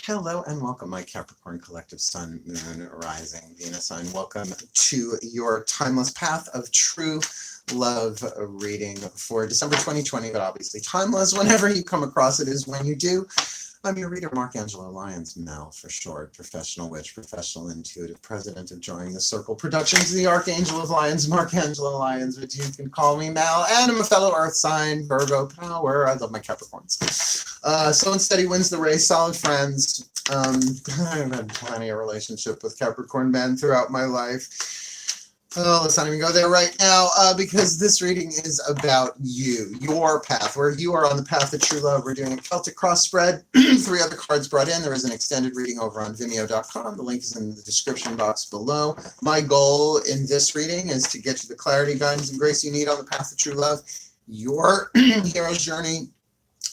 Hello and welcome, my Capricorn collective Sun, Moon, Rising, Venus sign. Welcome to your Timeless Path of True Love reading for December 2020, but obviously timeless whenever you come across it is when you do. I'm your reader, Markangela Lyons, Mel for short, professional witch, professional intuitive, president of Joining the Circle Productions, the Archangel of Lions, Markangela Lyons, but you can call me Mel, and I'm a fellow earth sign, Virgo power. I love my Capricorns. Slow and steady wins the race, solid friends. I've had plenty of relationship with Capricorn men throughout my life. Oh, let's not even go there right now, because this reading is about you, your path, where you are on the path of true love. We're doing a Celtic Cross spread, 3 other cards brought in. There is an extended reading over on VIMEO.com. The link is in the description box below. My goal in this reading is to get you the clarity, guidance, and grace you need on the path of true love, your hero's journey,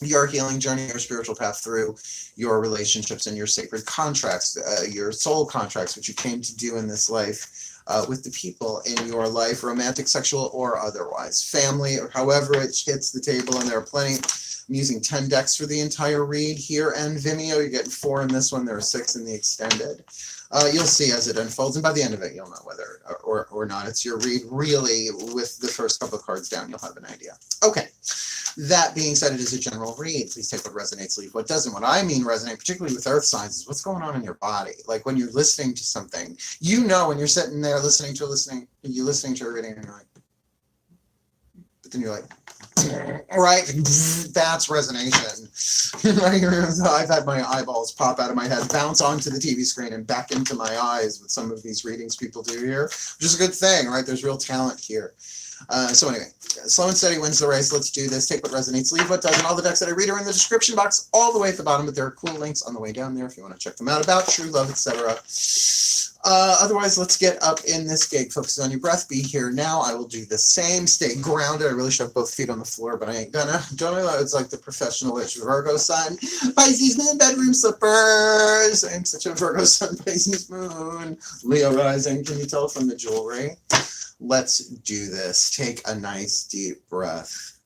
your healing journey, your spiritual path through your relationships and your sacred contracts, your soul contracts, which you came to do in this life. With the people in your life, romantic, sexual, or otherwise, family, or however it hits the table, and there are plenty. I'm using 10 decks for the entire read here, and Vimeo, you're getting 4 in this one, there are 6 in the extended. You'll see as it unfolds, and by the end of it, you'll know whether or not it's your read. Really, with the first couple of cards down, you'll have an idea. Okay. That being said, it is a general read. Please take what resonates, leave what doesn't. What I mean resonate, particularly with earth signs, is what's going on in your body. Like when you're listening to something, you know, when you're sitting there listening to a reading, and you're like, but then you're like, right? That's resonation. I've had my eyeballs pop out of my head, bounce onto the TV screen and back into my eyes with some of these readings people do here, which is a good thing, right? There's real talent here. So anyway, slow and steady wins the race. Let's do this. Take what resonates, leave what doesn't. All the decks that I read are in the description box all the way at the bottom, but there are cool links on the way down there if you want to check them out about true love, etc. Otherwise, let's get up in this gig. Focus on your breath. Be here now. I will do the same. Stay grounded. I really should have both feet on the floor, but I ain't gonna. Don't know. It's like the professional witch. Virgo sun, Pisces moon, bedroom slippers. I'm such a Virgo sun, Pisces moon, Leo rising. Can you tell from the jewelry? Let's do this. Take a nice deep breath.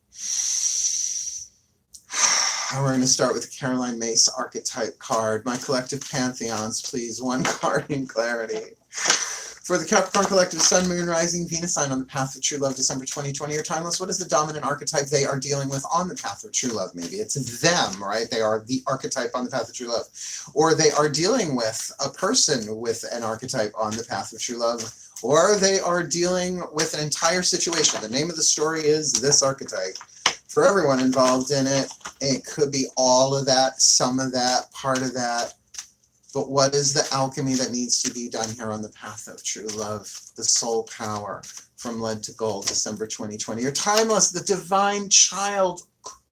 We're going to start with the Caroline Mace Archetype card. My collective pantheons, please. 1 card in clarity. For the Capricorn collective Sun, Moon, Rising, Venus sign on the path of true love, December 2020 or timeless, what is the dominant archetype they are dealing with on the path of true love? Maybe it's them, right? They are the archetype on the path of true love. Or they are dealing with a person with an archetype on the path of true love. Or they are dealing with an entire situation. The name of the story is this archetype. For everyone involved in it, it could be all of that, some of that, part of that. But what is the alchemy that needs to be done here on the path of true love? The soul power from lead to gold, December 2020. You're timeless, the divine child.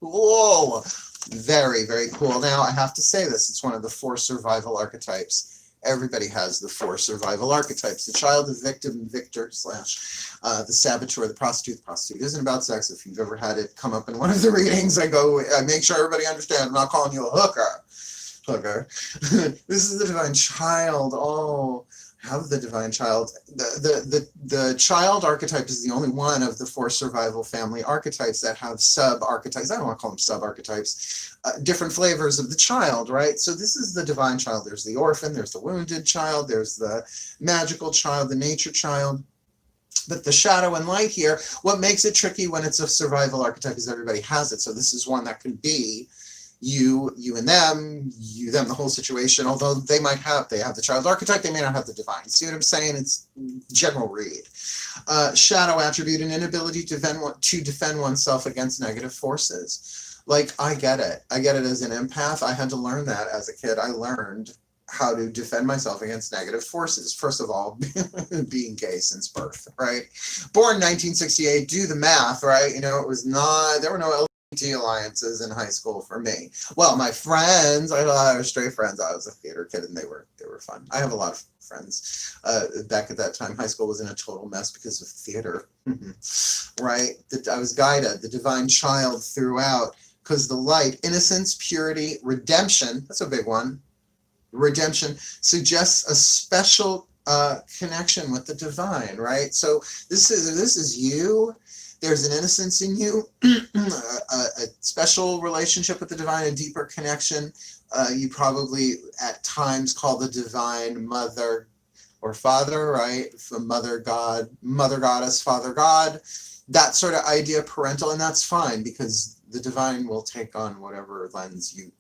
Cool. Very, very cool. Now, I have to say this. It's one of the 4 survival archetypes. Everybody has the 4 survival archetypes. The child, the victim, victor, / the saboteur, the prostitute. The prostitute isn't about sex. If you've ever had it come up in one of the readings, I make sure everybody understands. I'm not calling you a hooker. This is the divine child. Oh, have the divine child. The child archetype is the only one of the 4 survival family archetypes that have sub-archetypes. I don't want to call them sub-archetypes. Different flavors of the child, right? So this is the divine child. There's the orphan, there's the wounded child, there's the magical child, the nature child. But the shadow and light here, what makes it tricky when it's a survival archetype is everybody has it. So this is one that could be you and them, the whole situation, although they have the child archetype, they may not have the divine. See what I'm saying? It's general read. Shadow attribute, an inability to defend oneself against negative forces. Like, I get it. I get it as an empath. I had to learn that as a kid. I learned how to defend myself against negative forces. First of all, being gay since birth, right? Born 1968, do the math, right? You know, it was not, there were no LGBT alliances in high school for me. Well, my friends, I had a lot of straight friends. I was a theater kid and they were fun. I have a lot of friends. Back at that time, high school was in a total mess because of theater, right? I was guided, the divine child throughout. Because the light, innocence, purity, redemption, that's a big one. Redemption suggests a special connection with the divine, right? So this is you. There's an innocence in you, a special relationship with the divine, a deeper connection. You probably at times call the divine mother or father, right? From mother God, mother goddess, father God, that sort of idea, parental, and that's fine because the divine will take on whatever lens you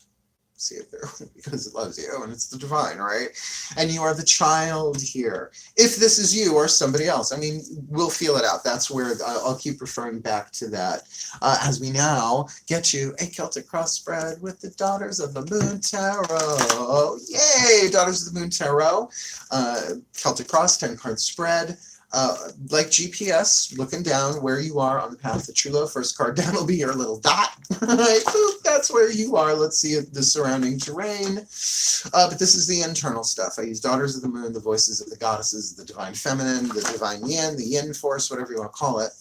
see it through because it loves you and it's the divine, right? And you are the child here. If this is you or somebody else, I mean, we'll feel it out. That's where I'll keep referring back to that as we now get you a Celtic Cross spread with the Daughters of the Moon Tarot. Yay! Daughters of the Moon Tarot. Celtic Cross 10-card spread. Like GPS, looking down where you are on the path to true love. First card down will be your little dot. Right? Boop, that's where you are. Let's see the surrounding terrain. But this is the internal stuff. I use Daughters of the Moon, the voices of the goddesses, the divine feminine, the divine yin, the yin force, whatever you want to call it,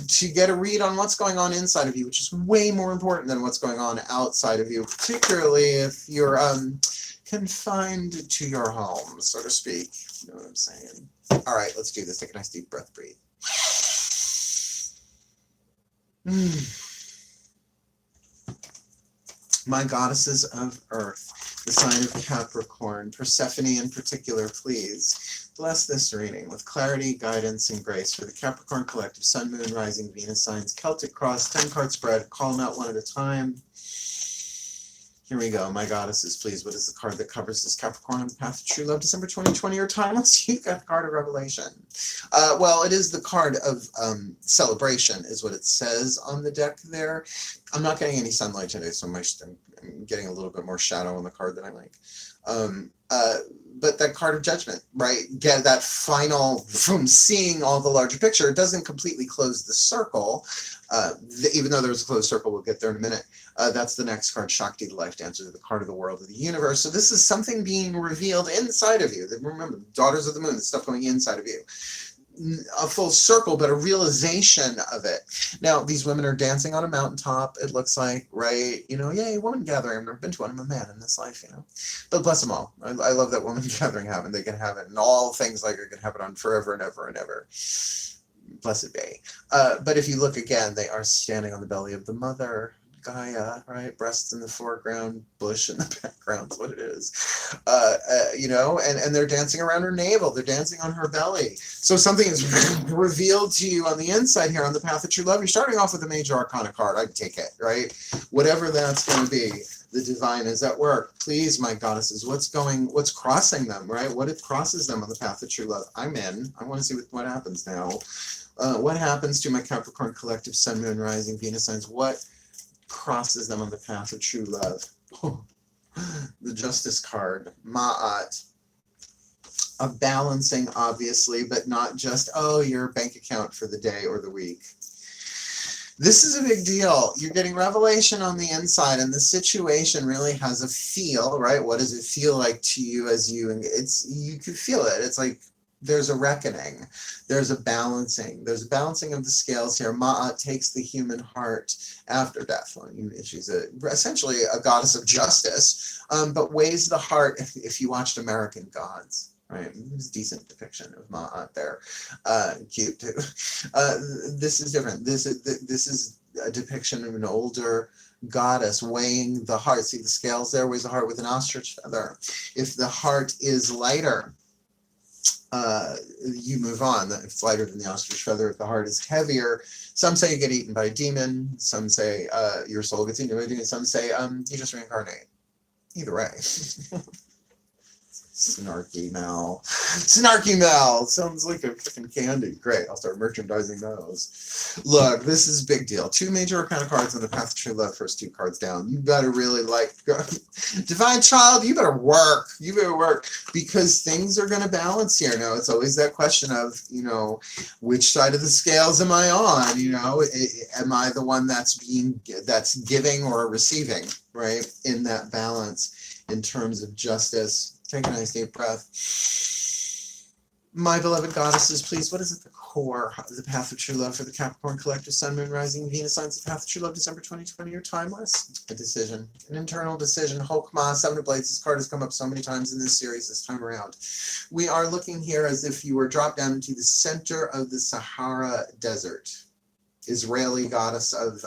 to get a read on what's going on inside of you, which is way more important than what's going on outside of you, particularly if you're confined to your home, so to speak. You know what I'm saying? All right, let's do this. Take a nice deep breath. Breathe. My goddesses of earth, the sign of Capricorn, Persephone in particular, please bless this reading with clarity, guidance, and grace for the Capricorn collective, Sun, Moon, Rising, Venus signs, Celtic Cross, 10-card spread. Call them out one at a time. Here we go. My goddesses, please. What is the card that covers this Capricorn on the path to true love, December 2020 or timeless? You got the card of Revelation. Well, it is the card of celebration, is what it says on the deck there. I'm not getting any sunlight today, so I'm getting a little bit more shadow on the card than I like. But that card of judgment, right? Get that final, from seeing all the larger picture, it doesn't completely close the circle. Even though there's a closed circle, we'll get there in a minute. That's the next card, Shakti, the life dancer, the card of the world of the universe. So this is something being revealed inside of you. Remember, Daughters of the Moon, the stuff going inside of you. A full circle, but a realization of it. Now, these women are dancing on a mountaintop, it looks like, right? You know, yay, woman gathering. I've never been to one. I'm a man in this life, you know. But bless them all. I love that woman gathering happened. They can have it, and all things like it can have it on forever and ever and ever. Blessed be. But if you look again, they are standing on the belly of the mother, Gaia, right? Breasts in the foreground, bush in the background is what it is. You know, and they're dancing around her navel. They're dancing on her belly. So something is revealed to you on the inside here on the path of true love. You're starting off with a major arcana card. I'd take it, right? Whatever that's going to be. The divine is at work. Please, my goddesses, what's crossing them, right? What it crosses them on the path of true love? I'm in. I want to see what happens now. What happens to my Capricorn collective, Sun, Moon, Rising, Venus signs? What crosses them on the path of true love? Oh, the Justice card, Ma'at. A balancing, obviously, but not just, oh, your bank account for the day or the week. This is a big deal. You're getting revelation on the inside, and the situation really has a feel, right? What does it feel like to you as you can feel it. It's like there's a reckoning. There's a balancing. There's a balancing of the scales here. Ma'at takes the human heart after death. Well, she's essentially a goddess of justice, but weighs the heart. If you watched American Gods, right? It's a decent depiction of Ma'at there. Cute too. This is different. This is a depiction of an older goddess weighing the heart. See the scales there? Weighs the heart with an ostrich feather. If the heart is lighter, you move on. If it's lighter than the ostrich feather. If the heart is heavier, some say you get eaten by a demon. Some say your soul gets eaten by a demon. Some say you just reincarnate. Either way. Snarky Mel. Snarky Mel! Sounds like a freaking candy. Great, I'll start merchandising those. Look, this is a big deal. 2 major arcana cards on the path to true love, first 2 cards down. You better really Divine Child, you better work. You better work. Because things are going to balance here. Now, it's always that question of, you know, which side of the scales am I on? You know, am I the one that's giving or receiving, right? In that balance in terms of justice. Take a nice deep breath. My beloved goddesses, please, what is at the core of the path of true love for the Capricorn collective, Sun, Moon, Rising, Venus signs, the path of true love, December 2020, or timeless? A decision, an internal decision. Hokmah, 7 of Blades. This card has come up so many times in this series this time around. We are looking here as if you were dropped down into the center of the Sahara Desert. Israeli goddess of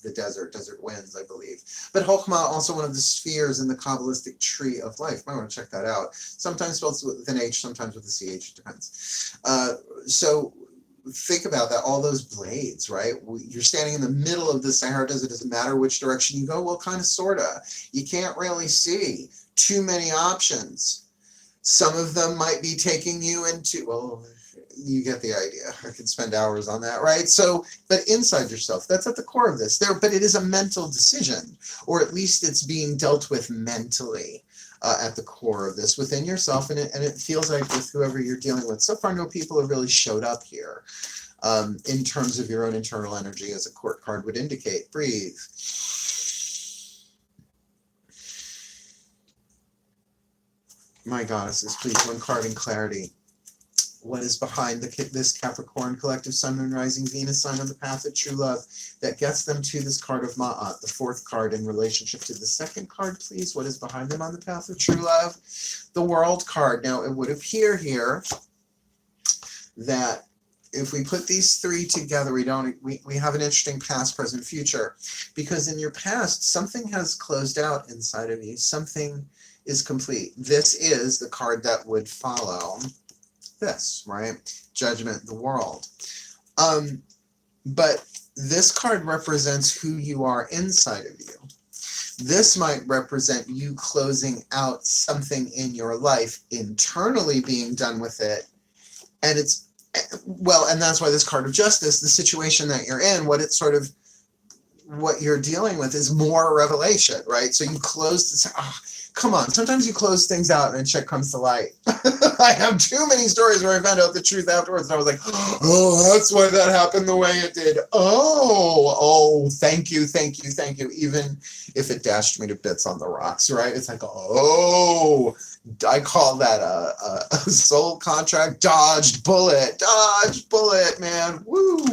the desert winds, I believe. But Chokhmah, also one of the spheres in the Kabbalistic tree of life. Might want to check that out. Sometimes spelled with an H, sometimes with a CH, it depends. So think about that, all those blades, right? You're standing in the middle of the Sahara Desert. It doesn't matter which direction you go. Well, kind of, sort of. You can't really see too many options. Some of them might be taking you into, well, you get the idea. I could spend hours on that, right? So, but inside yourself, that's at the core of this. But it is a mental decision, or at least it's being dealt with mentally at the core of this within yourself, and it feels like with whoever you're dealing with. So far, no people have really showed up here in terms of your own internal energy, as a court card would indicate. Breathe. My goddesses, please, one card in clarity. What is behind this Capricorn collective Sun, Moon, Rising, Venus sign on the path of true love that gets them to this card of Ma'at, the fourth card in relationship to the second card, please? What is behind them on the path of true love? The World card. Now, it would appear here that if we put these three together, we have an interesting past, present, future, because in your past, something has closed out inside of you. Something is complete. This is the card that would follow this, right? Judgment, the world. But this card represents who you are inside of you. This might represent you closing out something in your life, internally being done with it. And it's, well, and that's why this card of justice, the situation that you're in, what you're dealing with is more revelation, right? So you close this, come on, sometimes you close things out and shit comes to light. I have too many stories where I found out the truth afterwards, and I was like, oh, that's why that happened the way it did. Oh, thank you. Even if it dashed me to bits on the rocks, right? It's like, oh, I call that a soul contract. Dodged bullet, man. Woo.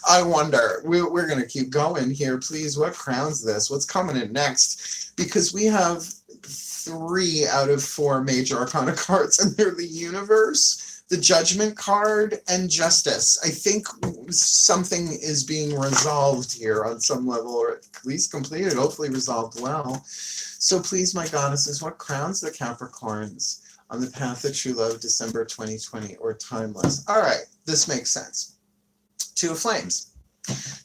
I wonder, we're going to keep going here. Please, what crowns this? What's coming in next? Because we have 3 out of 4 major arcana cards, and they're the universe, the judgment card, and justice. I think something is being resolved here on some level, or at least completed, hopefully resolved well. So please, my goddesses, what crowns the Capricorns on the path of true love, December 2020, or timeless? All right, this makes sense. 2 of Flames.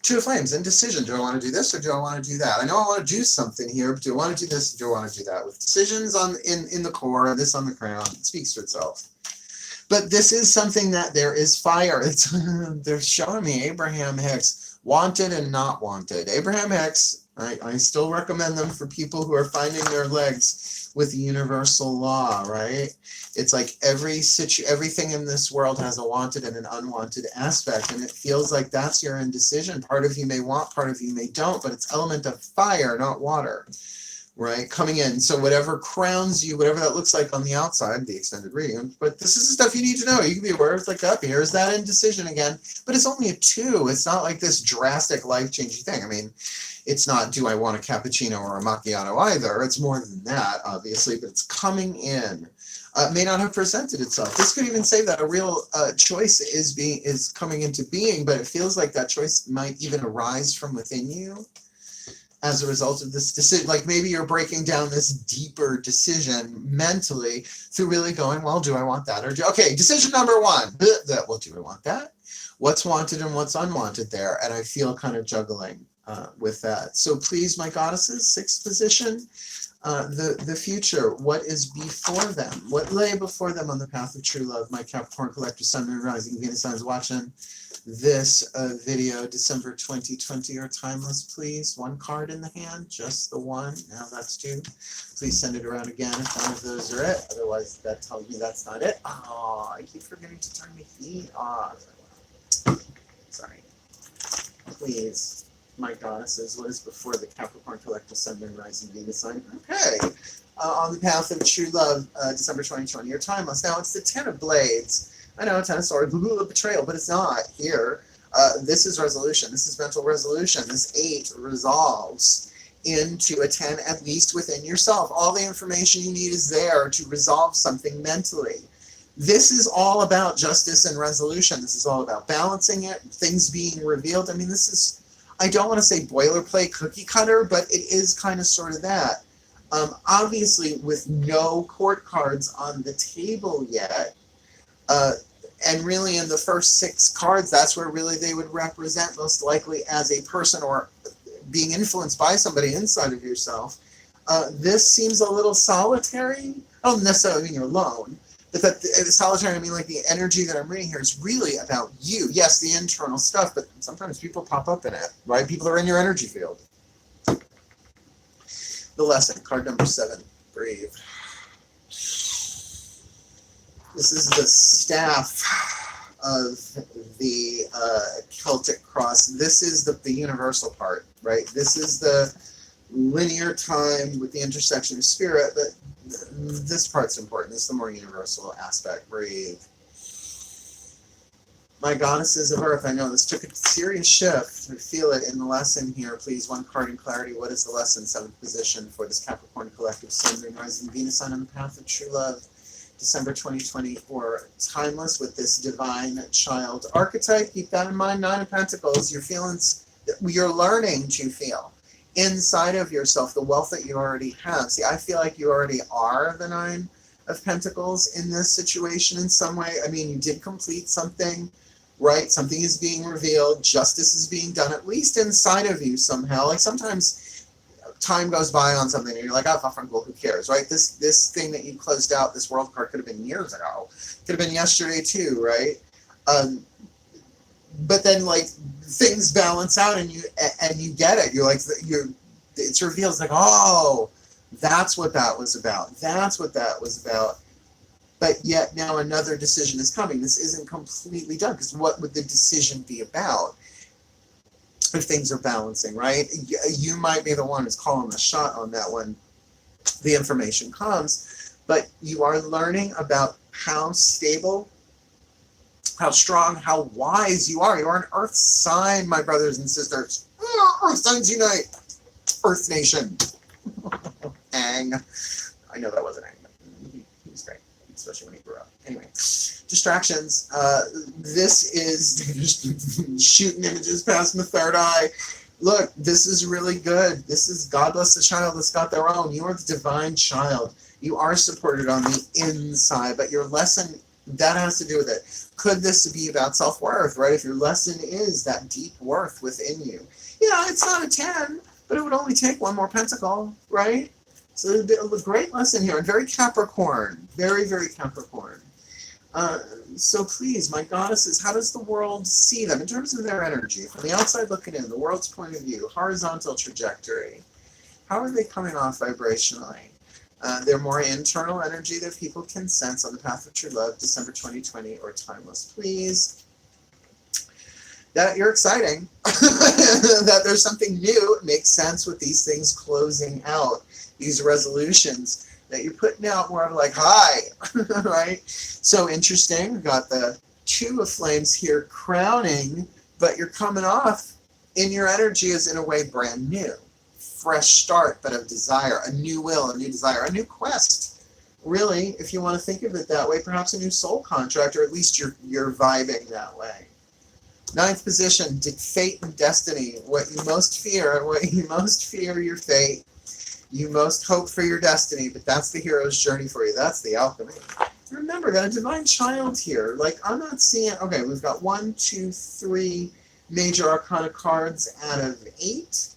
2 of Flames, indecision. Do I want to do this or do I want to do that? I know I want to do something here, but do I want to do this or do I want to do that? With decisions in the core, this on the crown, it speaks for itself. But this is something that there is fire. They're showing me Abraham Hicks, wanted and not wanted. Abraham Hicks, I still recommend them for people who are finding their legs with universal law, right? It's like everything in this world has a wanted and an unwanted aspect, and it feels like that's your indecision. Part of you may want, part of you may don't, but it's element of fire, not water, right? Coming in. So whatever crowns you, whatever that looks like on the outside, the extended reading, but this is the stuff you need to know. You can be aware it's like, up here's that indecision again, but it's only a 2. It's not like this drastic life-changing thing. I mean, it's not, do I want a cappuccino or a macchiato either. It's more than that, obviously, but it's coming in. May not have presented itself. This could even say that a real choice is coming into being, but it feels like that choice might even arise from within you as a result of this decision. Like maybe you're breaking down this deeper decision mentally through really going, well, do I want that? Okay, decision number 1. Well, do I want that? What's wanted and what's unwanted there? And I feel kind of juggling with that. So please, my goddesses, 6th position, the future, what is before them? What lay before them on the path of true love? My Capricorn collector, Sun, Moon, Rising, Venus signs watching this video, December 2020 or timeless, please. 1 card in the hand, just the 1. Now that's 2. Please send it around again if one of those are it. Otherwise, that tells me that's not it. Oh, I keep forgetting to turn my feet off. Sorry. Please, my goddesses, what is before the Capricorn collector, Sun, Moon, Rising, Venus sign? Okay. On the path of true love, December 2020 or timeless. Now, it's the 10 of Blades. I know, 10 of Swords, betrayal, but it's not here. This is resolution. This is mental resolution. This 8 resolves into a 10, at least within yourself. All the information you need is there to resolve something mentally. This is all about justice and resolution. This is all about balancing it, things being revealed. I mean, this is, I don't want to say boilerplate cookie cutter, but it is kind of sort of that. Obviously, with no court cards on the table yet, and really in the first 6 cards, that's where really they would represent most likely as a person or being influenced by somebody inside of yourself. This seems a little solitary. I don't necessarily mean you're alone, but that solitary, I mean like the energy that I'm reading here is really about you. Yes, the internal stuff, but sometimes people pop up in it, right? People are in your energy field. The lesson, card number 7, breathe. This is the staff of the Celtic Cross. This is the universal part, right? This is the linear time with the intersection of spirit, but this part's important. This is the more universal aspect. Breathe. My goddesses of earth, I know this took a serious shift. I feel it in the lesson here. Please, 1 card in clarity. What is the lesson? 7th position for this Capricorn collective Sun, Moon, Rising, Venus sign on the path of true love. December 2024, timeless with this divine child archetype. Keep that in mind. 9 of Pentacles. Your feelings, you're learning to feel inside of yourself the wealth that you already have. See, I feel like you already are the 9 of Pentacles in this situation in some way. I mean, you did complete something, right? Something is being revealed. Justice is being done, at least inside of you somehow. Like sometimes time goes by on something and you're like, oh, well, who cares, right? This thing that you closed out, this world card, could have been years ago. Could have been yesterday too, right? But then like things balance out and you get it. You're like, it's revealed. It's like, oh, that's what that was about. That's what that was about. But yet now another decision is coming. This isn't completely done, because what would the decision be about if things are balancing, right? You might be the one who's calling the shot on that when the information comes, but you are learning about how stable, how strong, how wise you are. You are an earth sign, my brothers and sisters. Earth signs unite. Earth nation. Ang. I know that wasn't Ang, but he was great, especially when he grew up. Anyway, distractions. This is just shooting images past my third eye. Look, this is really good. This is God bless the child that's got their own. You are the divine child. You are supported on the inside, but your lesson, that has to do with it. Could this be about self-worth, right? If your lesson is that deep worth within you. Yeah, it's not a 10, but it would only take 1 more pentacle, right? So a great lesson here, and very Capricorn, very, very Capricorn. So please, my goddesses, how does the world see them in terms of their energy? From the outside looking in, the world's point of view, horizontal trajectory. How are they coming off vibrationally? They're more internal energy that people can sense on the path of true love, December 2020, or timeless, please. That you're exciting, that there's something new. It makes sense with these things closing out, these resolutions that you're putting out more of like, hi, right? So interesting. We've got the 2 of flames here crowning, but you're coming off in your energy is in a way brand new. Fresh start, but of desire, a new will, a new desire, a new quest. Really, if you want to think of it that way, perhaps a new soul contract, or at least you're vibing that way. 9th position, fate and destiny. What you most fear, your fate. You most hope for your destiny, but that's the hero's journey for you. That's the alchemy. Remember, got a divine child here. Like, I'm not seeing, okay, we've got 1, 2, 3 major arcana cards out of 8.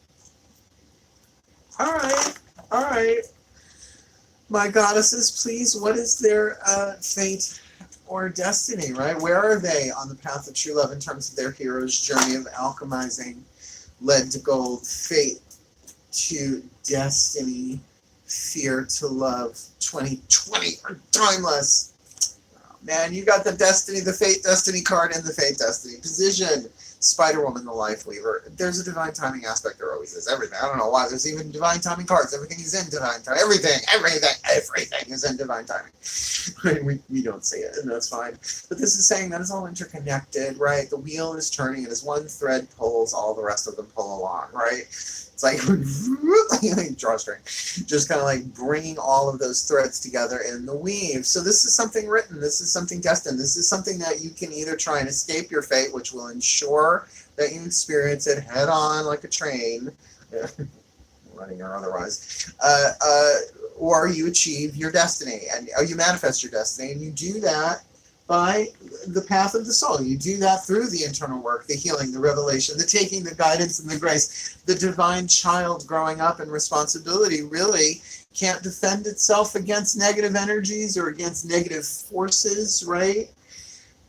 All right. My goddesses, please, what is their fate or destiny, right? Where are they on the path of true love in terms of their hero's journey of alchemizing lead to gold, fate to destiny, fear to love, 2020 are timeless. Oh, man, you got the destiny, the fate destiny card in the fate destiny position. Spider-Woman, the life weaver. There's a divine timing aspect. There always is. Everything. I don't know why. There's even divine timing cards. Everything is in divine timing. Everything is in divine timing. We don't see it, and that's fine. But this is saying that it's all interconnected, right? The wheel is turning, and as one thread pulls, all the rest of them pull along, right? It's It's like, drawstring. Just kind of like bringing all of those threads together in the weave. So this is something written. This is something destined. This is something that you can either try and escape your fate, which will ensure that you experience it head on like a train, running or otherwise, or you achieve your destiny, and you manifest your destiny, and you do that by the path of the soul. You do that through the internal work, the healing, the revelation, the taking, the guidance, and the grace. The divine child growing up in responsibility really can't defend itself against negative energies or against negative forces, right?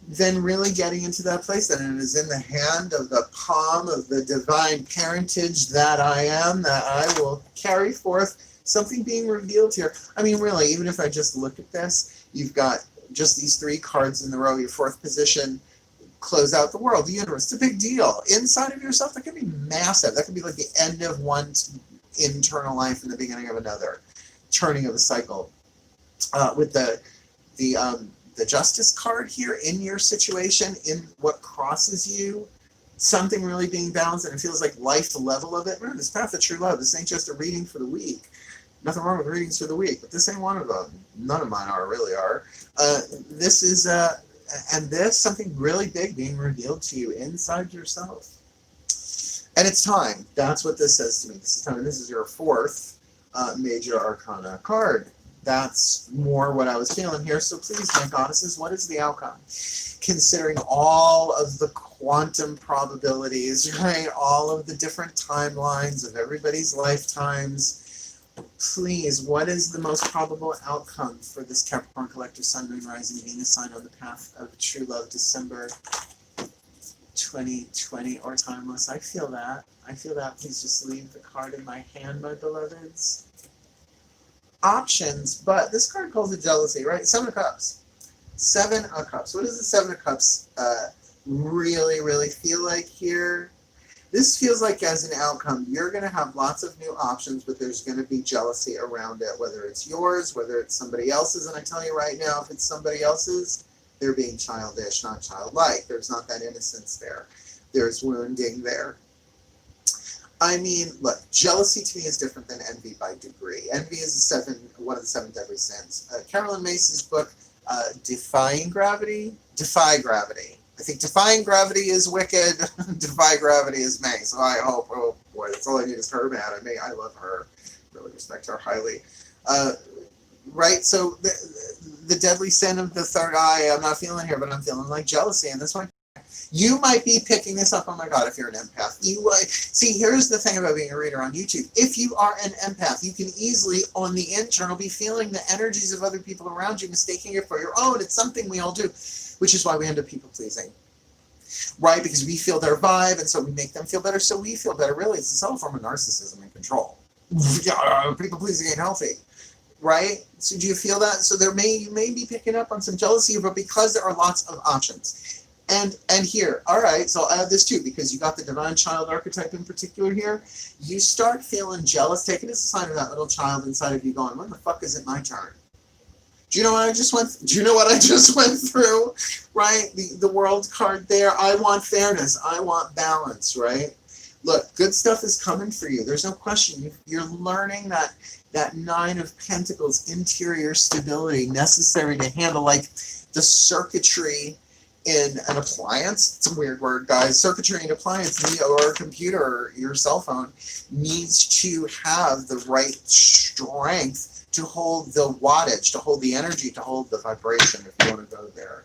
Then really getting into that place, that it is in the hand of the palm of the divine parentage that I am, that I will carry forth something being revealed here. I mean, really, even if I just look at this, you've got just these 3 cards in the row, your 4th position, close out the world, the universe. It's a big deal. Inside of yourself, that can be massive. That can be like the end of one internal life and the beginning of another, turning of a cycle. With the Justice card here, in your situation, in what crosses you, something really being balanced, and it feels like life, the level of it. Remember, this path of true love, this ain't just a reading for the week. Nothing wrong with readings for the week, but this ain't one of them. None of mine really are. This is, and this, something really big being revealed to you inside yourself. And it's time. That's what this says to me. This is time. This is your 4th major arcana card. That's more what I was feeling here. So please, my goddesses, what is the outcome? Considering all of the quantum probabilities, right? All of the different timelines of everybody's lifetimes, please, what is the most probable outcome for this Capricorn collective Sun, Moon, Rising, Venus sign on the path of true love, December 2020 or timeless? I feel that. I feel that. Please just leave the card in my hand, my beloveds. Options, but this card calls it jealousy, right? 7 of Cups. 7 of Cups. What does the 7 of Cups really, really feel like here? This feels like, as an outcome, you're going to have lots of new options, but there's going to be jealousy around it, whether it's yours, whether it's somebody else's. And I tell you right now, if it's somebody else's, they're being childish, not childlike. There's not that innocence there. There's wounding there. I mean, look, jealousy to me is different than envy by degree. Envy is one of the 7 deadly sins. Caroline Myss's book, Defying Gravity, Defy Gravity. I think defying gravity is wicked, defy gravity is May. So I hope, oh boy, that's all I need is her mad at me. I love her, really respect her highly. Right, so the deadly sin of the 3rd eye, I'm not feeling here, but I'm feeling like jealousy. And this one, you might be picking this up, oh my God, if you're an empath. See, here's the thing about being a reader on YouTube. If you are an empath, you can easily, on the internal, be feeling the energies of other people around you, mistaking it for your own. It's something we all do, which is why we end up people-pleasing, right? Because we feel their vibe, and so we make them feel better, so we feel better. Really, it's a form of narcissism and control. People-pleasing ain't healthy, right? So do you feel that? So you may be picking up on some jealousy, but because there are lots of options. And here, all right, so I'll add this too, because you got the divine child archetype in particular here. You start feeling jealous, taking as a sign of that little child inside of you going, when the fuck is it my turn? Do you know what I just went through? Right? The world card there. I want fairness. I want balance, right? Look, good stuff is coming for you. There's no question. You're learning that 9 of Pentacles, interior stability necessary to handle, like, the circuitry in an appliance. It's a weird word, guys. Circuitry in an appliance, or a computer, or your cell phone, needs to have the right strength to hold the wattage, to hold the energy, to hold the vibration, if you want to go there.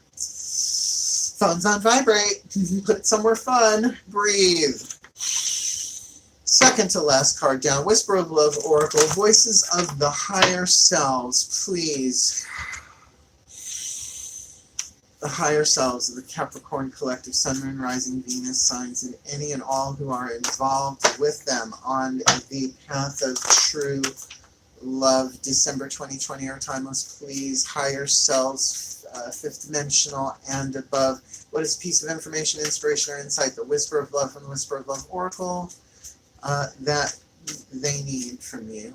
Phone's on vibrate. Put it somewhere fun. Breathe. Second to last card down. Whisper of Love Oracle. Voices of the higher selves, please. The higher selves of the Capricorn collective, Sun, Moon, Rising, Venus signs, and any and all who are involved with them on the path of true love, December 2020 or timeless, please. Higher selves, 5th dimensional and above. What is a piece of information, inspiration, or insight, the Whisper of Love from the Whisper of Love Oracle that they need from you?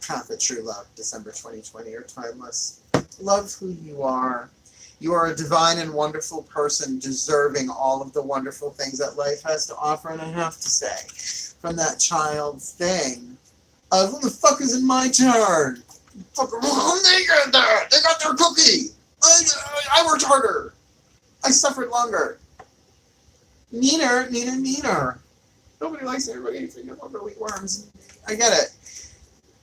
Path of true love, December 2020 or timeless. Love who you are. You are a divine and wonderful person deserving all of the wonderful things that life has to offer. And I have to say, from that child's thing of, when the fuck is it my turn? Fucker, they got that. They got their cookie. I worked harder. I suffered longer. Neener. Nobody likes everybody thinking about the wheat worms. I get it.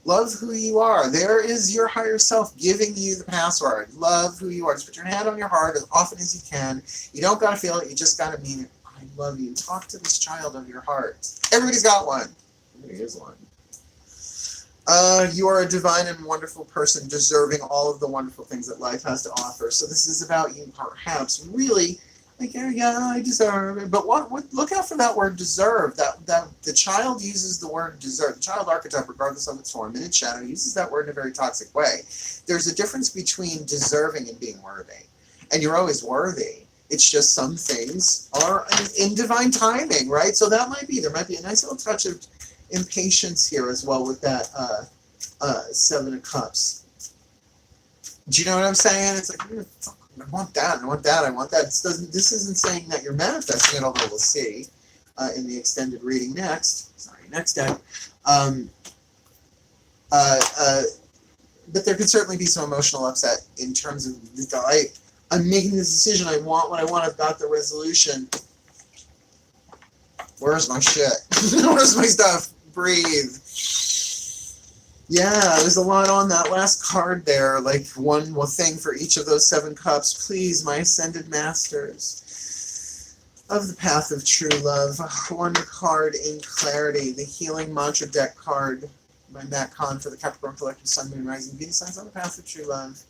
Love who you are. There is your higher self giving you the password. Love who you are. Just put your hand on your heart as often as you can. You don't got to feel it. You just got to mean it. I love you. Talk to this child of your heart. Everybody's got one. Everybody is one. You are a divine and wonderful person deserving all of the wonderful things that life has to offer. So this is about you perhaps really, like, yeah, I deserve it. But what look out for that word deserve. That the child uses the word deserve. The child archetype, regardless of its form, in its shadow, uses that word in a very toxic way. There's a difference between deserving and being worthy. And you're always worthy. It's just some things are in divine timing, right? So that there might be a nice little touch of impatience here as well with that Seven of Cups. Do you know what I'm saying? It's like, I want that, I want that, I want that. This isn't saying that you're manifesting it, although we'll see in the extended reading next deck. But there could certainly be some emotional upset in terms of, I'm making this decision, I want what I want, I've got the resolution. Where's my shit? Where's my stuff? Breathe. Yeah, there's a lot on that last card there, like one thing for each of those 7 cups. Please, my ascended masters of the path of true love. One card in clarity, the healing mantra deck card by Matt Kahn for the Capricorn Collective Sun, Moon, Rising, VIDS signs on the path of true love.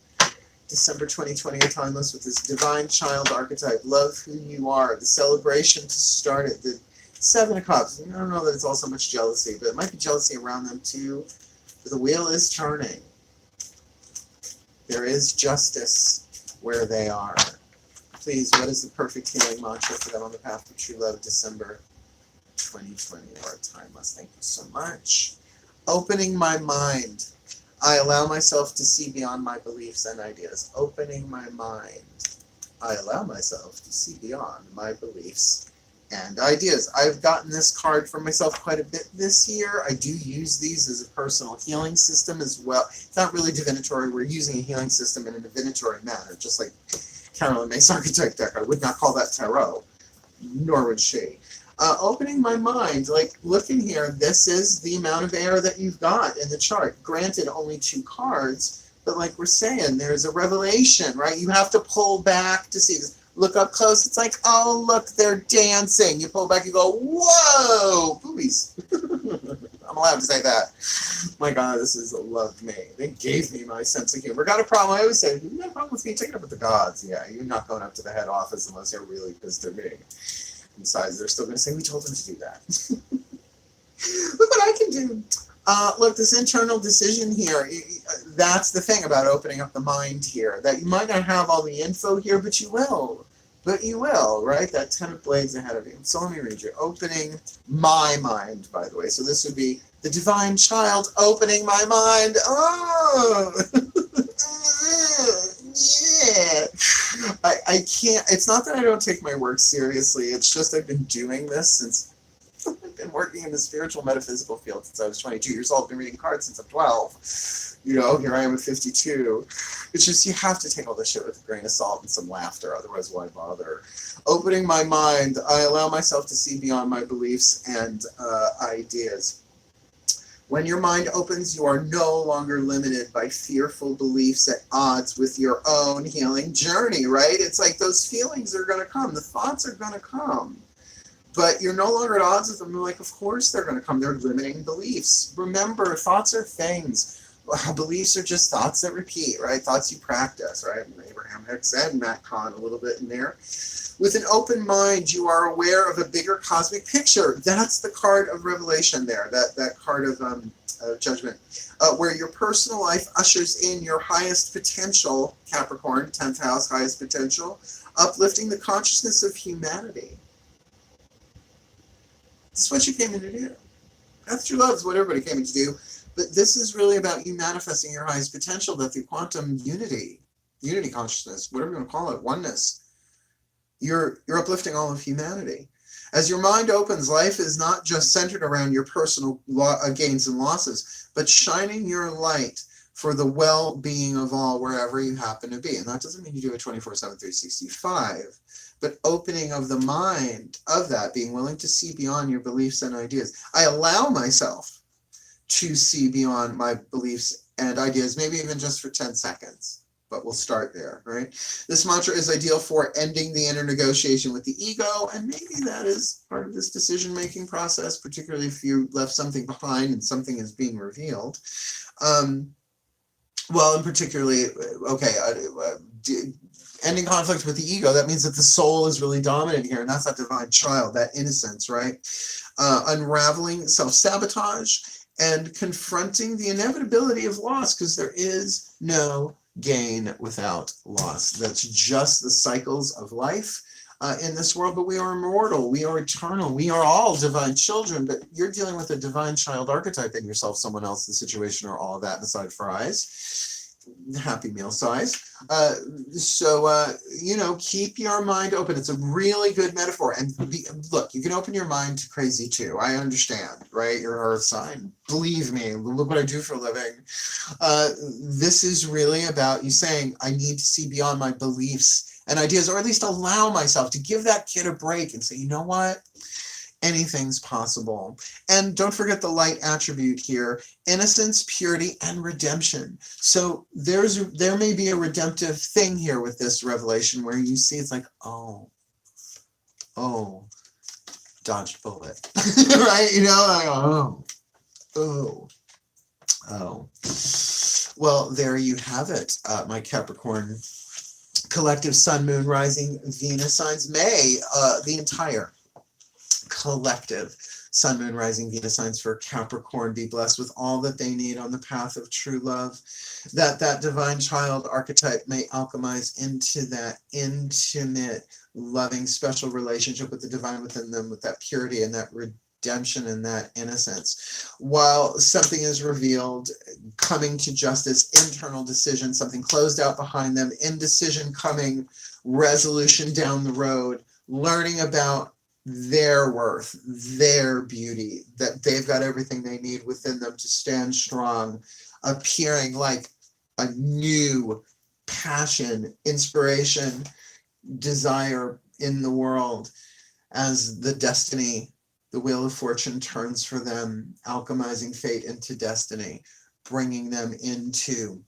December 2020, a timeless with this divine child archetype. Love who you are. The celebration to start it. The 7 of Cups. I don't know that it's all so much jealousy, but it might be jealousy around them too. But the wheel is turning. There is justice where they are. Please, what is the perfect healing mantra for them on the path of true love, December 2020, or timeless? Thank you so much. Opening my mind. I allow myself to see beyond my beliefs and ideas. Opening my mind. I allow myself to see beyond my beliefs and ideas. I've gotten this card for myself quite a bit this year. I do use these as a personal healing system as well. It's not really divinatory. We're using a healing system in a divinatory manner, just like Caroline May's Archetype deck. I would not call that tarot, nor would she. Opening my mind, like, look in here. This is the amount of air that you've got in the chart. Granted, only 2 cards, but like we're saying, there's a revelation, right? You have to pull back to see this. Look up close, it's like, oh, look, they're dancing. You pull back, you go, whoa, boobies. I'm allowed to say that. My God, this is loved me. They gave me my sense of humor. Got a problem? I always say, you got a problem with me? Take it up with the gods. Yeah, you're not going up to the head office unless you're really pissed at me. Besides, they're still going to say, we told them to do that. Look what I can do. Look, this internal decision here, that's the thing about opening up the mind here, that you might not have all the info here, but you will. But you will, right? That 10 of Blades ahead of you. So let me read you. Opening my mind, by the way. So this would be the divine child opening my mind. Oh! Yeah. I can't, it's not that I don't take my work seriously. It's just I've been doing this since, I've been working in the spiritual metaphysical field since I was 22 years old. I've been reading cards since I'm 12. You know, here I am at 52. It's just, you have to take all this shit with a grain of salt and some laughter, otherwise why bother? Opening my mind, I allow myself to see beyond my beliefs and ideas. When your mind opens, you are no longer limited by fearful beliefs at odds with your own healing journey, right? It's like those feelings are going to come. The thoughts are going to come. But you're no longer at odds with them. You're like, of course they're going to come. They're limiting beliefs. Remember, thoughts are things. Beliefs are just thoughts that repeat, right? Thoughts you practice, right? Abraham Hicks and Matt Kahn a little bit in there. With an open mind, you are aware of a bigger cosmic picture. That's the card of revelation there, that card of judgment, where your personal life ushers in your highest potential, Capricorn, 10th house, highest potential, uplifting the consciousness of humanity. This is what you came in to do. Path True Love is what everybody came in to do, but this is really about you manifesting your highest potential, that through quantum unity, unity consciousness, whatever you want to call it, oneness. You're uplifting all of humanity. As your mind opens, life is not just centered around your personal gains and losses, but shining your light for the well-being of all wherever you happen to be. And that doesn't mean you do it 24/7, 365, but opening of the mind of that, being willing to see beyond your beliefs and ideas. I allow myself to see beyond my beliefs and ideas, maybe even just for 10 seconds. But we'll start there, right? This mantra is ideal for ending the inner negotiation with the ego, and maybe that is part of this decision-making process, particularly if you left something behind and something is being revealed. Well, and particularly, okay, ending conflict with the ego, that means that the soul is really dominant here, and that's that divine child, that innocence, right? Unraveling self-sabotage and confronting the inevitability of loss, because there is no gain without loss. That's just the cycles of life in this world, but we are immortal, we are eternal, we are all divine children, but you're dealing with a divine child archetype in yourself, someone else, the situation, or all of that, and aside fries, Happy Meal size. You know, keep your mind open. It's a really good metaphor. And look, you can open your mind to crazy too. I understand, right? You're Earth sign. Believe me, look what I do for a living. This is really about you saying, I need to see beyond my beliefs and ideas, or at least allow myself to give that kid a break and say, you know what? Anything's possible. And don't forget the light attribute here, innocence, purity, and redemption. So there may be a redemptive thing here with this revelation where you see it's like, oh, dodged bullet, right? You know, like, oh. Well, there you have it, my Capricorn collective Sun, Moon, Rising, Venus signs. May the entire collective Sun, Moon, Rising, Venus signs for Capricorn be blessed with all that they need on the path of true love, that divine child archetype may alchemize into that intimate, loving, special relationship with the divine within them, with that purity and that redemption and that innocence. While something is revealed, coming to justice, internal decision, something closed out behind them, indecision coming, resolution down the road, learning about their worth, their beauty, that they've got everything they need within them to stand strong, appearing like a new passion, inspiration, desire in the world as the destiny, the wheel of fortune turns for them, alchemizing fate into destiny, bringing them into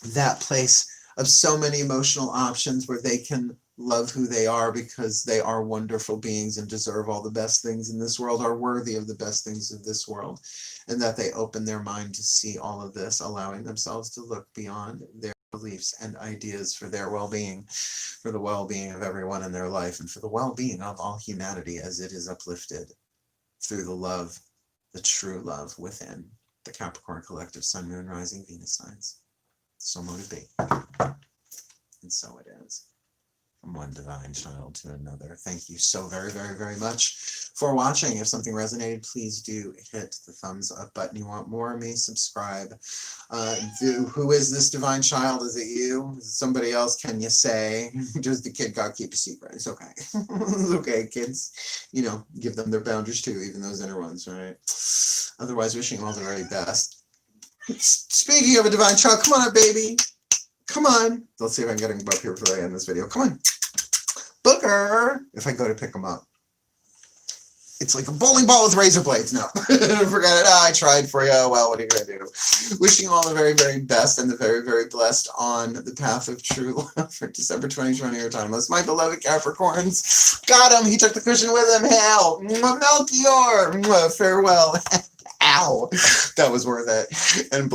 that place of so many emotional options where they can love who they are because they are wonderful beings and deserve all the best things in this world, are worthy of the best things of this world, and that they open their mind to see all of this, allowing themselves to look beyond their beliefs and ideas for their well-being, for the well-being of everyone in their life, and for the well-being of all humanity as it is uplifted through the love, the true love within the Capricorn collective Sun, Moon, Rising, Venus signs. So mote it be. And so it is. From one divine child to another. Thank you so very, very, very much for watching. If something resonated, please do hit the thumbs up button. You want more of me? Subscribe. Who is this divine child? Is it you? Is it somebody else? Can you say? Does the kid God keep a secret? It's okay. It's okay, kids. You know, give them their boundaries too, even those inner ones, right? Otherwise, wishing all the very best. Speaking of a divine child, come on up, baby. Come on. Let's see if I can get him up here before I end this video. Come on. Booker. If I go to pick him up. It's like a bowling ball with razor blades. No. Forget it. I tried for you. Well, what are you going to do? Wishing you all the very, very best and the very, very blessed on the path of true love for December 2020 or timeless. My beloved Capricorns. Got him. He took the cushion with him. Hell. Melchior. Farewell. Ow. That was worth it. And